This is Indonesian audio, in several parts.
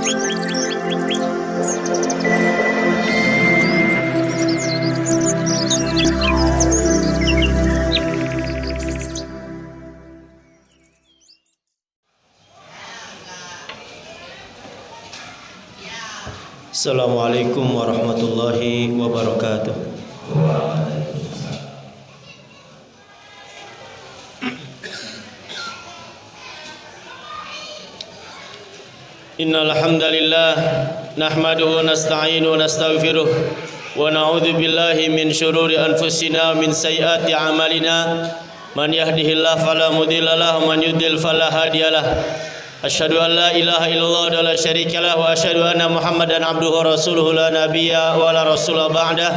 Assalamualaikum warahmatullahi wabarakatuh. Innal hamdalillah nahmaduhu wa nasta'inuhu wa nastaghfiruh wa na'udzu billahi min syururi anfusina wa min sayyiati a'malina. Man yahdihillahu fala mudilla lahu wa man yudlil fala hadiyalah. Asyhadu an la ilaha illallah wa la syarika lah wa asyhadu anna Muhammadan abduhu wa rasuluhu la nabiyya wa la rasula ba'dah.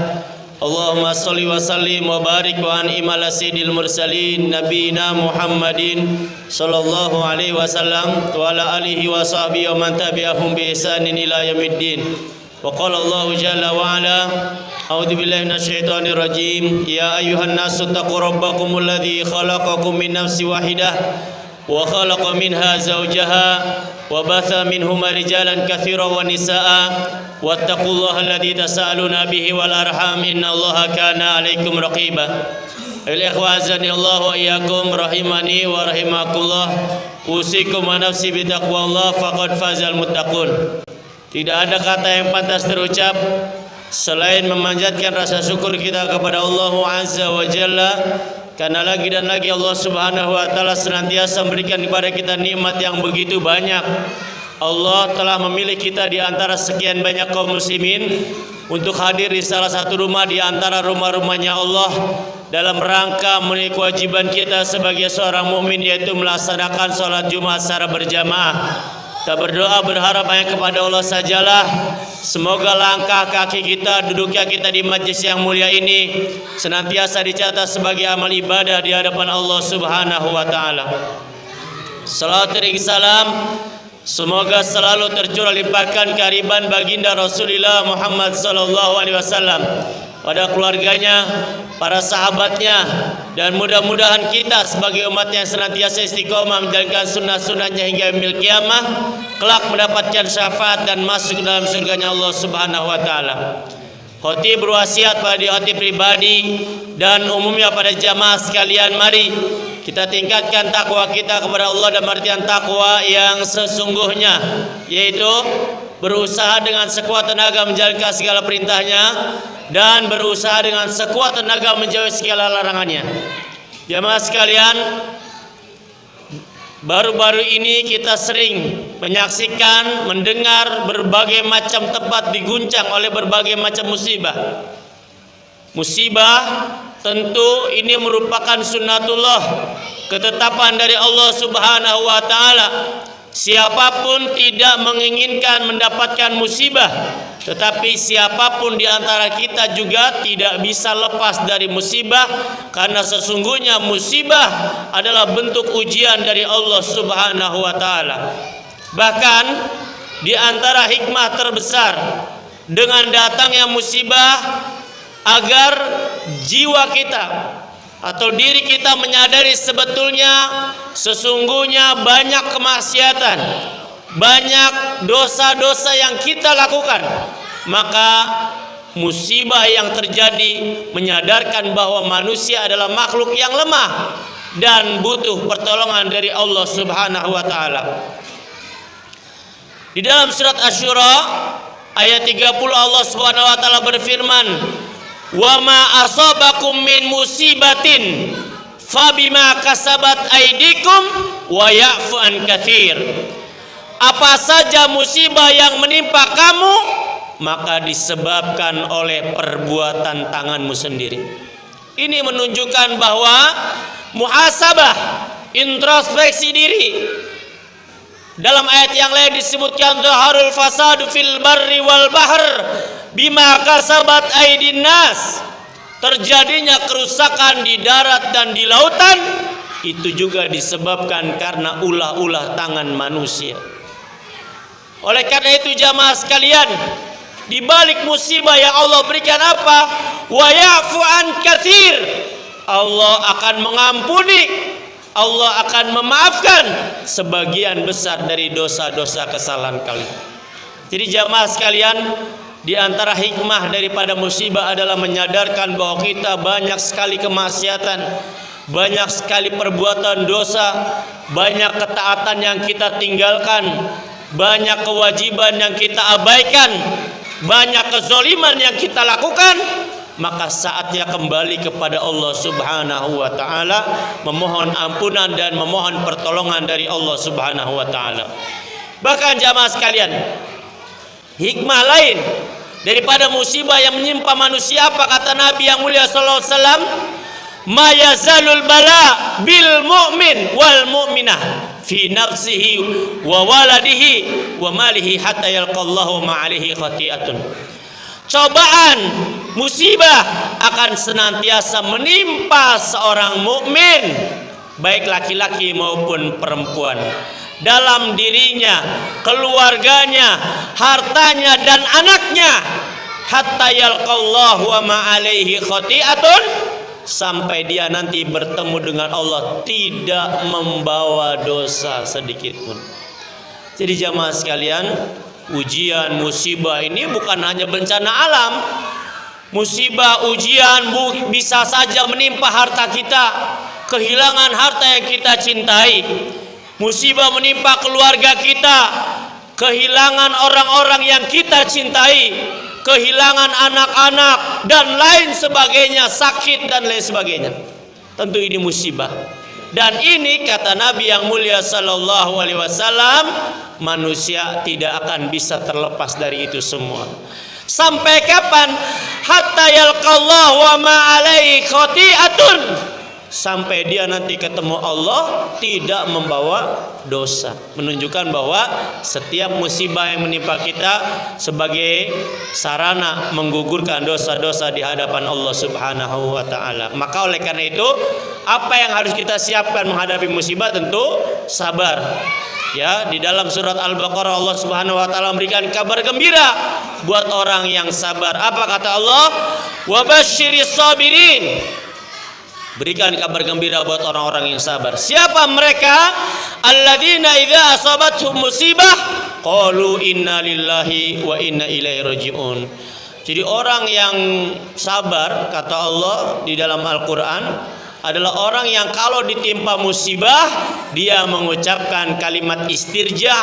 Allahumma shalli wa sallim wa barik wa an'im ala sayyidil mursalin nabiyina Muhammadin sallallahu alaihi wasallam wa ala alihi wa sahbihi wa man tabi'ahum bi ihsanin ila yaumiddin. Wa qala Allahu jalla wa ala a'udzu billahi minasyaitonir rajim ya ayyuhan nasu taqu rabbakumul ladzi khalaqakum min nafsin wahidah wa khalaqa minha zawjaha wa batha minhuma rijalan katsiran wa nisaa wattaqullaha alladzi tasaaluna bihi wal arham innallaha kana 'alaikum raqiba. Al-ikhwazani Allah wa iyyakum rahimani wa rahimakumullah. Usikum wa nafsi bi taqwallah faqad fazal muttaqun. Tidak ada kata yang pantas terucap selain memanjatkan rasa syukur kita kepada Allah Azza wa Jalla, karena lagi dan lagi Allah Subhanahu wa taala senantiasa memberikan kepada kita nikmat yang begitu banyak. Allah telah memilih kita di antara sekian banyak kaum muslimin untuk hadir di salah satu rumah di antara rumah-rumahnya Allah dalam rangka memenuhi kewajiban kita sebagai seorang mukmin, yaitu melaksanakan salat Jumat secara berjamaah. Kita berdoa berharap hanya kepada Allah sajalah. Semoga langkah kaki kita, duduknya kita di majlis yang mulia ini senantiasa dicatat sebagai amal ibadah di hadapan Allah Subhanahu wa taala. Salawat dan salam semoga selalu tercurah limpahkan kehadiran baginda Rasulullah Muhammad sallallahu alaihi wasallam, pada keluarganya, para sahabatnya, dan mudah-mudahan kita sebagai umat yang senantiasa istiqomah menjalankan sunnah-sunnahnya hingga yaumil qiyamah, kelak mendapatkan syafaat dan masuk dalam surganya Allah Subhanahu wa taala. Khotib berwasiat pada diri khotib pribadi dan umumnya pada jamaah sekalian, mari kita tingkatkan takwa kita kepada Allah dan artian takwa yang sesungguhnya, yaitu berusaha dengan sekuat tenaga menjalankan segala perintahnya dan berusaha dengan sekuat tenaga menjauhi segala larangannya. Jamaah sekalian, baru-baru ini kita sering menyaksikan, mendengar berbagai macam tempat diguncang oleh berbagai macam musibah. Musibah tentu ini merupakan sunnatullah, ketetapan dari Allah Subhanahu wa taala. Siapapun tidak menginginkan mendapatkan musibah, tetapi siapapun di antara kita juga tidak bisa lepas dari musibah, karena sesungguhnya musibah adalah bentuk ujian dari Allah Subhanahu wa taala. Bahkan di antara hikmah terbesar dengan datangnya musibah, agar jiwa kita atau diri kita menyadari sebetulnya sesungguhnya banyak kemaksiatan, banyak dosa-dosa yang kita lakukan. Maka musibah yang terjadi menyadarkan bahwa manusia adalah makhluk yang lemah dan butuh pertolongan dari Allah Subhanahu wa taala. Di dalam surat Asy-Syura ayat 30 Allah Subhanahu wa taala berfirman, "Wa ma asabakum min musibatin fabima kasabat aydikum wa ya'fu an katsir." Apa saja musibah yang menimpa kamu, maka disebabkan oleh perbuatan tanganmu sendiri. Ini menunjukkan bahwa muhasabah, introspeksi diri. Dalam ayat yang lain disebutkan zaharul fasadu fil barri wal bahr bima kasabat aydin nas. Terjadinya kerusakan di darat dan di lautan itu juga disebabkan karena ulah-ulah tangan manusia. Oleh karena itu jamaah sekalian, di balik musibah yang Allah berikan apa? Wa ya'fu an katsir. Allah akan mengampuni, Allah akan memaafkan sebagian besar dari dosa-dosa kesalahan kalian. Jadi jamaah sekalian, di antara hikmah daripada musibah adalah menyadarkan bahwa kita banyak sekali kemaksiatan, banyak sekali perbuatan dosa, banyak ketaatan yang kita tinggalkan, banyak kewajiban yang kita abaikan, banyak kezoliman yang kita lakukan. Maka saatnya kembali kepada Allah Subhanahu wa taala, memohon ampunan dan memohon pertolongan dari Allah Subhanahu wa taala. Bahkan jamaah sekalian, hikmah lain daripada musibah yang menimpa manusia, apa kata Nabi yang mulia sallallahu alaihi wasallam? Ma yazalul bala bil mu'min wal mu'minah fi nafsihi wa waladihi wa malihi hatta yalqallahu ma alaihi khati'atun. Cobaan, musibah akan senantiasa menimpa seorang mukmin, baik laki-laki maupun perempuan, dalam dirinya, keluarganya, hartanya dan anaknya, hatta yalqallahu wa ma alaihi khati'atun, sampai dia nanti bertemu dengan Allah tidak membawa dosa sedikit pun. Jadi jamaah sekalian, ujian, musibah ini bukan hanya bencana alam. Musibah, ujian bisa saja menimpa harta kita, kehilangan harta yang kita cintai. Musibah menimpa keluarga kita, kehilangan orang-orang yang kita cintai, kehilangan anak-anak dan lain sebagainya, sakit dan lain sebagainya. Tentu ini musibah. Dan ini kata Nabi yang mulia sallallahu alaihi wasallam, manusia tidak akan bisa terlepas dari itu semua. Sampai kapan? Hatta yalqallahu wa ma alaihi khati'atun, sampai dia nanti ketemu Allah tidak membawa dosa. Menunjukkan bahwa setiap musibah yang menimpa kita sebagai sarana menggugurkan dosa-dosa di hadapan Allah Subhanahu wa taala. Maka oleh karena itu, apa yang harus kita siapkan menghadapi musibah? Tentu sabar. Ya, di dalam surat Al-Baqarah Allah Subhanahu wa taala memberikan kabar gembira buat orang yang sabar. Apa kata Allah? Wa basyiris sabirin. Berikan kabar gembira buat orang-orang yang sabar. Siapa mereka? Alladzina idza asabatuhum musibah qalu inna lillahi wa inna ilaihi rajiun. Jadi orang yang sabar, kata Allah di dalam Al-Qur'an, adalah orang yang kalau ditimpa musibah dia mengucapkan kalimat istirja,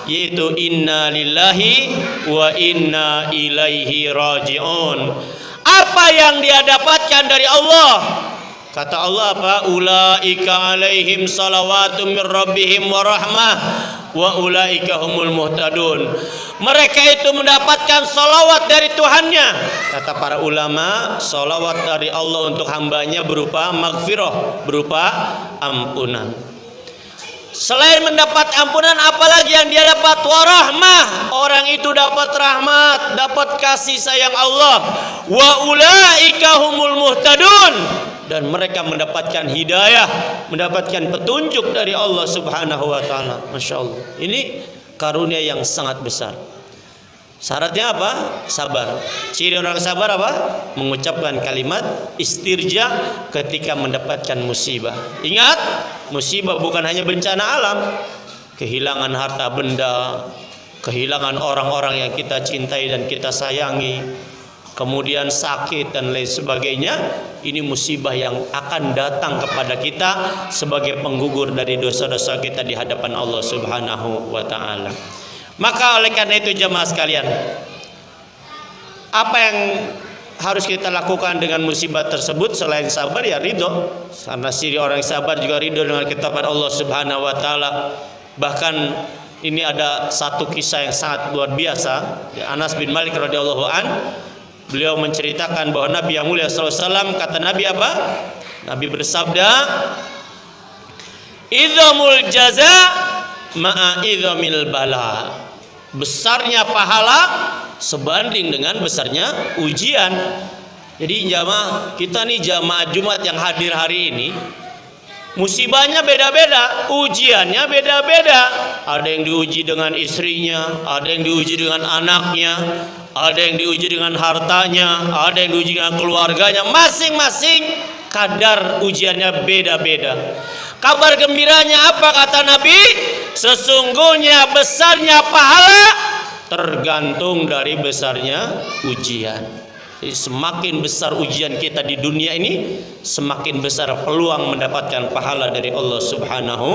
yaitu inna lillahi wa inna ilaihi rajiun. Apa yang dia dapatkan dari Allah? Kata Allah apa? Ulaika alaihim salawatum mir rabbihim wa rahmah wa ulaika humul muhtadun. Mereka itu mendapatkan salawat dari Tuhannya. Kata para ulama, salawat dari Allah untuk hambanya berupa maghfirah, berupa ampunan. Selain mendapat ampunan, apalagi yang dia dapat? Warahmah. Orang itu dapat rahmat, dapat kasih sayang Allah. Wa ulaika humul muhtadun. Dan mereka mendapatkan hidayah, mendapatkan petunjuk dari Allah Subhanahu wa taala. Masya Allah. Ini karunia yang sangat besar. Syaratnya apa? Sabar. Ciri orang sabar apa? Mengucapkan kalimat istirja ketika mendapatkan musibah. Ingat, musibah bukan hanya bencana alam, kehilangan harta benda, kehilangan orang-orang yang kita cintai dan kita sayangi, kemudian sakit dan lain sebagainya. Ini musibah yang akan datang kepada kita sebagai penggugur dari dosa-dosa kita di hadapan Allah Subhanahu wa taala. Maka oleh karena itu jemaah sekalian, apa yang harus kita lakukan dengan musibah tersebut selain sabar? Ya ridho. Karena ciri orang sabar juga ridho dengan ketetapan Allah Subhanahu wa taala. Bahkan ini ada satu kisah yang sangat luar biasa. Anas bin Malik radhiyallahu an, beliau menceritakan bahwa Nabi yang mulia sallallahu alaihi wasallam, kata Nabi apa? Nabi bersabda, "Idzamul jaza ma'a idzamil bala." Besarnya pahala sebanding dengan besarnya ujian. Jadi jamaah kita nih, jamaah Jumat yang hadir hari ini, musibahnya beda-beda, ujiannya beda-beda. Ada yang diuji dengan istrinya, ada yang diuji dengan anaknya, ada yang diuji dengan hartanya, ada yang diuji dengan keluarganya. Masing-masing kadar ujiannya beda-beda. Kabar gembiranya apa kata Nabi? Sesungguhnya besarnya pahala tergantung dari besarnya ujian. Jadi semakin besar ujian kita di dunia ini, semakin besar peluang mendapatkan pahala dari Allah Subhanahu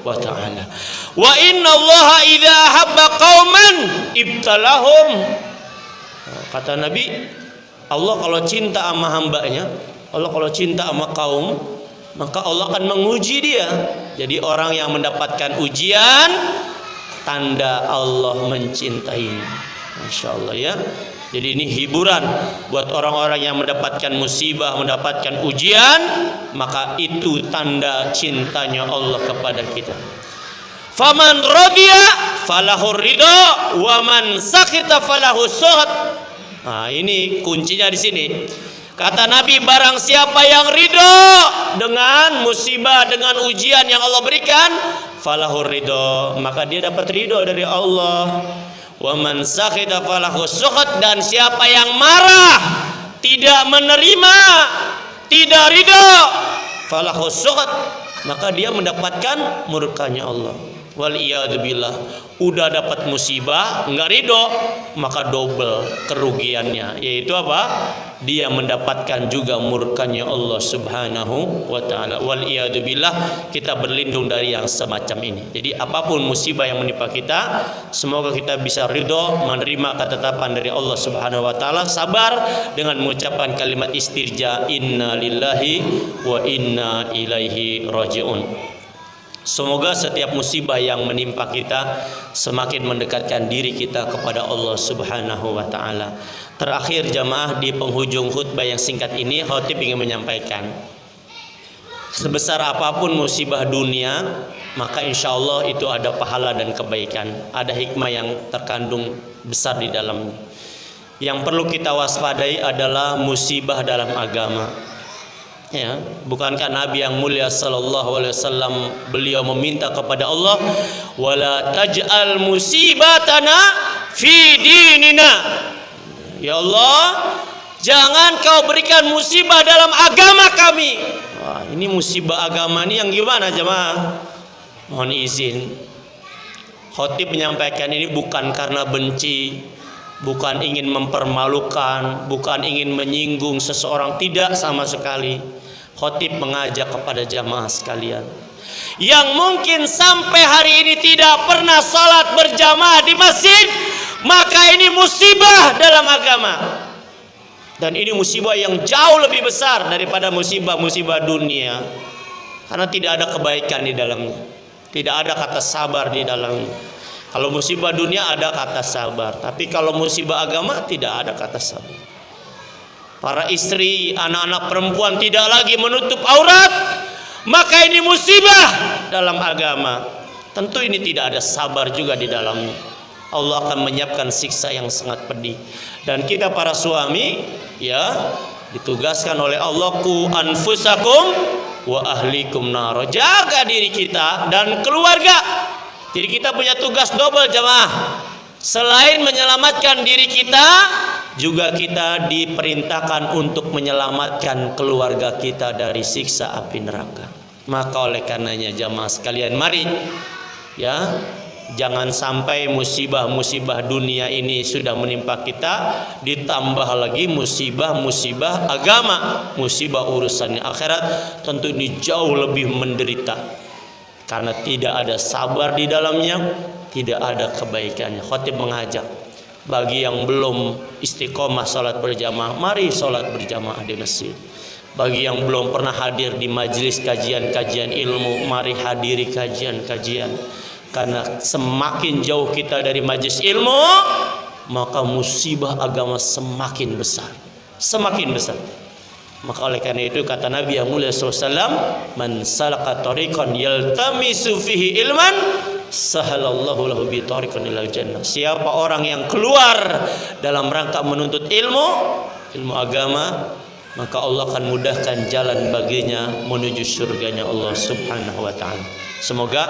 wa taala. Wa innallaha idza habba qauman ibtalahum. Kata Nabi, Allah kalau cinta sama hambanya, Allah kalau cinta sama kaum, maka Allah akan menguji dia. Jadi orang yang mendapatkan ujian, tanda Allah mencintainya. Masya Allah ya. Jadi ini hiburan buat orang-orang yang mendapatkan musibah, mendapatkan ujian, maka itu tanda cintanya Allah kepada kita. Faman radiya falahu ridha wa man sakhita falahu sukhط. Nah, ini kuncinya di sini. Kata Nabi, barang siapa yang ridho dengan musibah, dengan ujian yang Allah berikan, falahu ridha, maka dia dapat ridho dari Allah. Wa man sakhita falahu sukhط, dan siapa yang marah, tidak menerima, tidak ridho, falahu sukhط, maka dia mendapatkan murkanya Allah. Wal iyadu billah. Udah dapat musibah enggak ridho, maka double kerugiannya, yaitu apa? Dia mendapatkan juga murkanya Allah Subhanahu wa taala. Wal iyadu billah. Kita berlindung dari yang semacam ini. Jadi apapun musibah yang menimpa kita, semoga kita bisa ridho, menerima ketetapan dari Allah Subhanahu wa taala, sabar dengan mengucapkan kalimat istirja, inna lillahi wa inna ilaihi rajiun. Semoga setiap musibah yang menimpa kita semakin mendekatkan diri kita kepada Allah Subhanahu wa taala. Terakhir jamaah, di penghujung khutbah yang singkat ini, khatib ingin menyampaikan, sebesar apapun musibah dunia, maka insya Allah itu ada pahala dan kebaikan, ada hikmah yang terkandung besar di dalamnya. Yang perlu kita waspadai adalah musibah dalam agama. Ya, bukankah Nabi yang mulia sallallahu alaihi wasallam beliau meminta kepada Allah, wala taj'al musibatana fi dinina. Ya Allah, jangan kau berikan musibah dalam agama kami. Wah, ini musibah agama ini yang gimana jemaah? Mohon izin, khatib menyampaikan ini bukan karena benci, bukan ingin mempermalukan, bukan ingin menyinggung seseorang, tidak sama sekali. Khatib mengajak kepada jamaah sekalian yang mungkin sampai hari ini tidak pernah salat berjamaah di masjid, maka ini musibah dalam agama, dan ini musibah yang jauh lebih besar daripada musibah-musibah dunia, karena tidak ada kebaikan di dalamnya, tidak ada kata sabar di dalamnya. Kalau musibah dunia ada kata sabar, tapi kalau musibah agama tidak ada kata sabar. Para istri, anak-anak perempuan tidak lagi menutup aurat, maka ini musibah dalam agama. Tentu ini tidak ada sabar juga di dalamnya. Allah akan menyiapkan siksa yang sangat pedih. Dan kita para suami, ya, ditugaskan oleh Allah, ku anfusakum wa ahlikum nar. Jaga diri kita dan keluarga. Jadi kita punya tugas double jamaah. Selain menyelamatkan diri kita, juga kita diperintahkan untuk menyelamatkan keluarga kita dari siksa api neraka. Maka oleh karenanya jamaah sekalian, mari ya, jangan sampai musibah-musibah dunia ini sudah menimpa kita, ditambah lagi musibah-musibah agama, musibah urusannya akhirat, tentu ini jauh lebih menderita, karena tidak ada sabar di dalamnya, tidak ada kebaikannya. Khatib mengajak, bagi yang belum istiqomah salat berjamaah, mari salat berjamaah di masjid. Bagi yang belum pernah hadir di majelis kajian-kajian ilmu, mari hadiri kajian-kajian. Karena semakin jauh kita dari majelis ilmu, maka musibah agama semakin besar, semakin besar. Maka oleh karena itu kata Nabi yang mulia sallallahu alaihi wasallam, man salaka tariqan yaltamisu fihi ilman, sahalallahu lahu bi tariqan ilal jannah. Siapa orang yang keluar dalam rangka menuntut ilmu agama, maka Allah akan mudahkan jalan baginya menuju surganya Allah Subhanahu wa taala. Semoga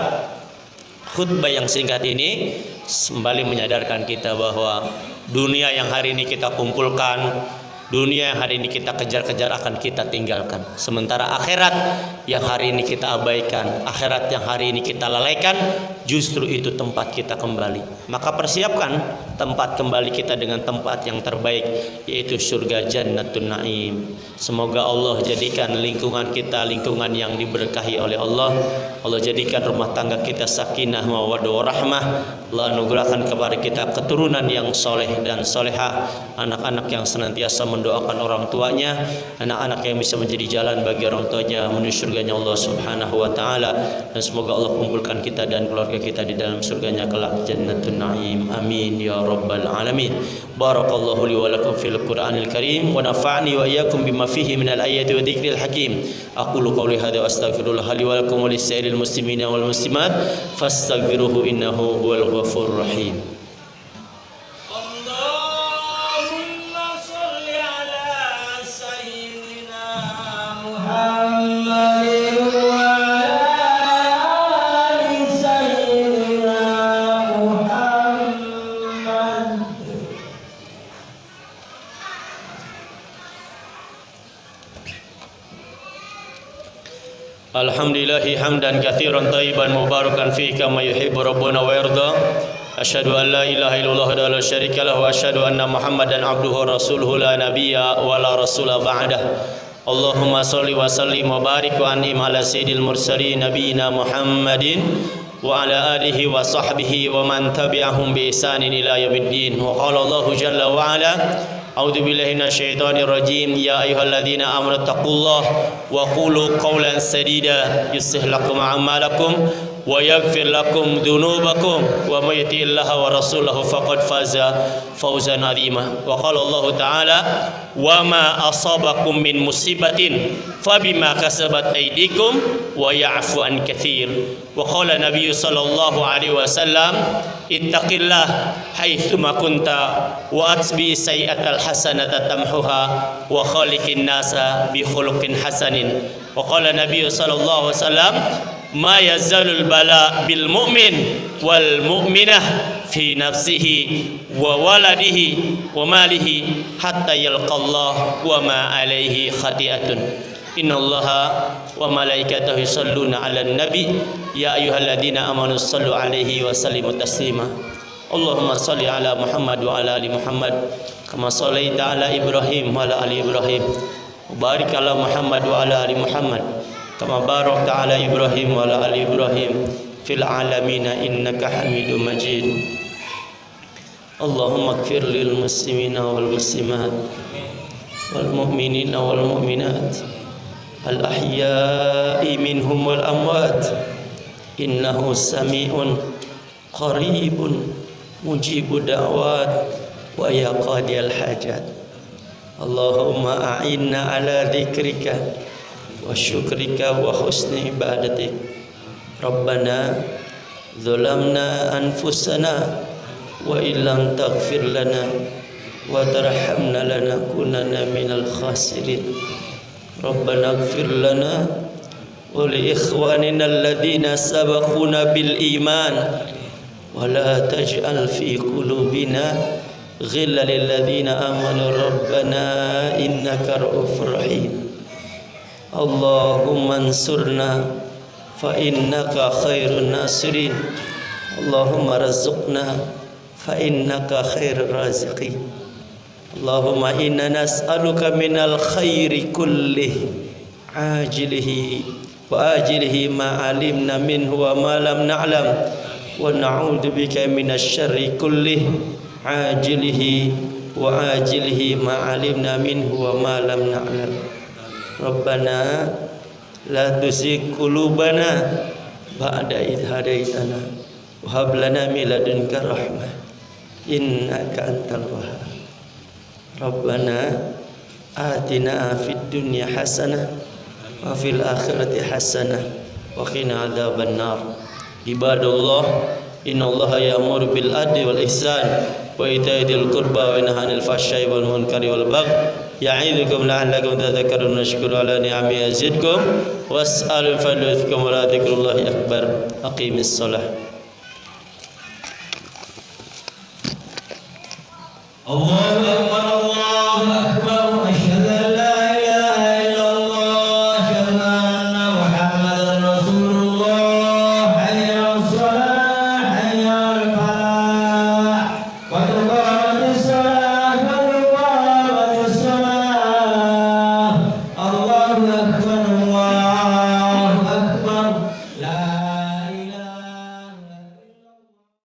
khutbah yang singkat ini kembali menyadarkan kita bahwa dunia yang hari ini kita kumpulkan, dunia yang hari ini kita kejar-kejar akan kita tinggalkan. Sementara akhirat yang hari ini kita abaikan, akhirat yang hari ini kita lalaikan, justru itu tempat kita kembali. Maka persiapkan tempat kembali kita dengan tempat yang terbaik, yaitu surga Jannatun Naim. Semoga Allah jadikan lingkungan kita lingkungan yang diberkahi oleh Allah. Allah jadikan rumah tangga kita sakinah mawaddah warahmah. Allah anugerahkan kepada kita keturunan yang soleh dan solehah, anak-anak yang senantiasa mendoakan orang tuanya, anak-anak yang bisa menjadi jalan bagi orang tuanya menuju surganya Allah Subhanahu wa taala. Dan semoga Allah kumpulkan kita dan keluarga kita di dalam surganya kelak Jannatun Naim. Amin ya rabbal alamin. Barakallahu li wa lakum fil Qur'anil Karim wa nafa'ni wa iyyakum bima fihi minal ayati wa dzikril hakim. Aqulu qawli hadza wa astaghfirullah li wa lakum wa lisa'iril muslimina wal muslimat fastaghfiruhu innahu huwal ghafurur rahim. Allahumma shalli ala sayyidina Muhammadin wa Alhamdulillahi hamdan katsiran thayyiban mubarakan fihi kama yuhibbu rabbuna wa yarda. Asyhadu an la ilaha illallah wa la syarika lahu wa asyhadu anna Muhammadan abduhu wa rasuluhu la nabiyya wa la rasula ba'dah. Allahumma shalli wa sallim wa barik wa an'im ala sayyidil mursalin nabiyina Muhammadin wa ala alihi wa sahbihi wa man tabi'ahum bi ihsanin ila yaumiddin. Wa qala Allahu jalla wa ala A'udzu billahi minasyaitonir rajim. Ya ayyuhalladzina amanu taqullaha wa qulu qawlan sadida yuslih lakum a'malakum wa yaghfir lakum dhunubakum wa may yuti'illaha wa rasulahu faqad faza fawzan 'azima. Wa qala Allah ta'ala wa ma asabakum min musibatin fabima kasabat aydikum wa ya'fu an katsir. Wa qala Nabi sallallahu alaihi wasallam ittaqillah haitsuma kunta wa atbi sayyi'atal hasanata tamhuha wa khaliqin nasa bi khuluqin hasanin. Wa qala Nabi sallallahu alaihi wasallam ma yazalul bala bil mu'min wal mu'minah fi nafsihi wa waladihi wa malihi hatta yalqallah wa ma alaihi khati'atun. Innallaha wa malaikatahu yusholluna 'alan nabi ya ayyuhalladzina amanu shallu 'alaihi wa sallimu taslima. Allahumma shalli 'ala Muhammad wa 'ala ali Muhammad kama shallaita 'ala Ibrahim wa 'ala ali Ibrahim wa barik 'ala Muhammad wa 'ala ali Muhammad kama barakta 'ala Ibrahim wa 'ala ali Ibrahim fil 'alamin innaka Hamidum Majid. Allahumma ighfir lil muslimina wal muslimat wal mu'minina wal mu'minat al ahya'i minhum wal amwat innahu sami'un qaribun mujibu da'wat wa ya qadiyal hajat. Allahumma a'inna ala dzikrika wa syukrika wa husni ibadatik. Rabbana zalamna anfusana wa illam taghfir lana wa tarhamna lanakunanna minal khasirin. Rabbana ighfir lana wa li ikhwanina alladhina sabaquna bil iman wa la taj'al fi qulubina ghillan lil ladzina amanu rabbana innaka ra'ufur rahim. Allahumma ansurna fa innaka khairun nasirin. Allahumma razukna fa innaka khairur raziqin. Allahumma inna nas'aluka minal khairi kullih ajilihi wa ajilihi ma alimna minhu wa ma lam na'lam wa na'udzu bika minasy syarri kullih ajilihi wa ajilihi ma alimna minhu wa ma lam na'lam. Rabbana la tuzigh qulubana ba'da idh hadaitana wa hab lana min ladunka rahmah innaka antal wahhab. Rabbana atina fid dunya hasanah wa fil akhirati hasanah wa qina adzaban nar. Ibadallah innallaha ya'muru bil adli wal ihsan wa ita'i dzil qurba wa yanha 'anil fahsya'i wal munkari wal baghi ya'idzukum la'allakum tadhakkarun. Nashkuru ala ni'ami yazidkum was'alul fadla wa la dzikrullahi akbar. Aqimis shalah. Allahu akbar Allahu akbar asyhadu an la ilaha illallah asyhadu anna Muhammadar Rasulullah hayya 'alas shalah. أكبر